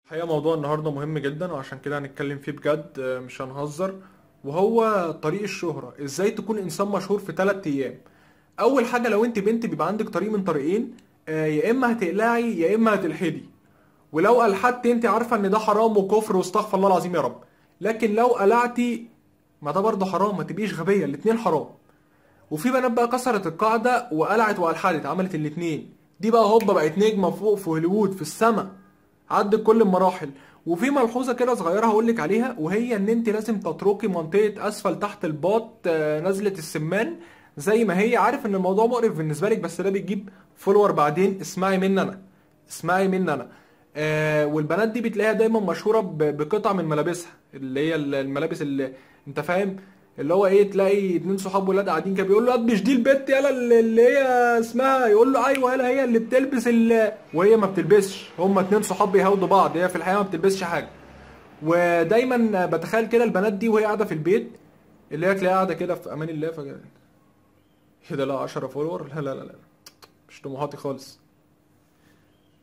الحقيقة موضوع النهاردة مهم جدا وعشان كده هنتكلم فيه بجد، مش هنهزر. وهو طريق الشهرة، ازاي تكون انسان مشهور في 3 ايام. اول حاجة لو انت بنت بيبقى عندك طريق من طريقين، يا اما هتقلعي يا اما هتلحدي. ولو الحدت انت عارفة ان ده حرام وكفر واستغفر الله العظيم يا رب. لكن لو قلعتي، ما ده برضه حرام، ما تبقيش غبية، الاتنين حرام. وفي بنات بقى كسرت القاعدة وقلعت والحدت، عملت الاتنين. دي بقى هوبا بقت نجمة فوق في هوليوود في السما، عدت كل المراحل. وفي ملحوظة كده صغيرة هقولك عليها، وهي ان انت لازم تتركي منطقة اسفل تحت الباط، نزلة السمان زي ما هي. عارف ان الموضوع مقرف بالنسبة لك، بس ده بيجيب فولور بعدين. اسمعي مني انا، اسمعي مني انا. والبنات دي بتلاقيها دايما مشهورة بقطع من ملابسها، اللي هي الملابس اللي انت فاهم، اللي هو ايه، تلاقي 2 صحاب ولاد قاعدين كده بيقول له قد مش دي البت يالا اللي هي اسمها، يقول له ايوه يالا هي اللي بتلبس وهي ما بتلبسش. هما 2 صحاب بيهاودوا بعض، هي في الحقيقه ما بتلبسش حاجه. ودايما بتخيل كده البنات دي وهي قاعده في البيت، اللي هي تلاقيها قاعده كده في امان الله فجاه. ايه ده؟ لا 10 فولور، لا لا لا لا، مش طموحاتي خالص.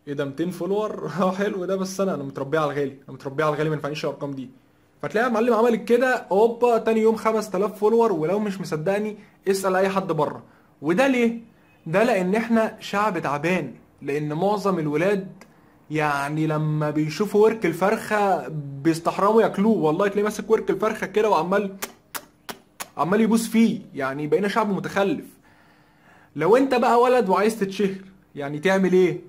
ايه ده 200 فولور؟ اه حلو ده، بس انا متربيه على الغالي، انا متربيه على الغالي، ما ينفعنيش الارقام دي. فتلاقي المعلم عملت كده اوبا، تاني يوم 5000 فولور. ولو مش مصدقني اسال اي حد بره. وده ليه؟ ده لان احنا شعب تعبان، لان معظم الولاد يعني لما بيشوفوا ورك الفرخه بيستحرموا ياكلوه. والله تلاقيه ماسك ورك الفرخه كده وعمال يبوس فيه. يعني بقينا شعب متخلف. لو انت بقى ولد وعايز تتشهر، يعني تعمل ايه؟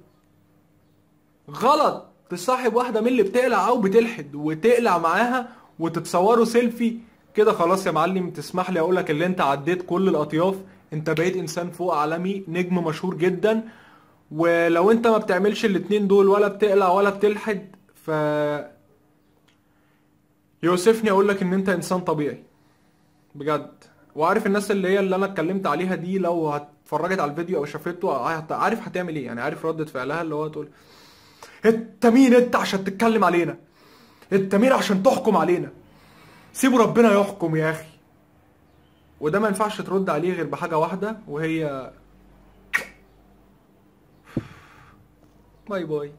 غلط تصاحب واحدة من اللي بتقلع او بتلحد وتقلع معاها وتتصوروا سيلفي كده. خلاص يا معلم، تسمح لي اقولك اللي انت عديت كل الاطياف، انت بقيت انسان فوق عالمي، نجم مشهور جدا. ولو انت ما بتعملش الاتنين دول، ولا بتقلع ولا بتلحد، ف يوسفني اقولك ان انت انسان طبيعي بجد. وعارف الناس اللي هي اللي انا اتكلمت عليها دي، لو اتفرجت على الفيديو او شافته، عارف هتعمل ايه. يعني عارف ردة فعلها اللي هو تقول انت مين انت عشان تتكلم علينا؟ انت مين عشان تحكم علينا؟ سيبوا ربنا يحكم يا اخي. وده ما ينفعش ترد عليه غير بحاجة واحدة، وهي باي باي.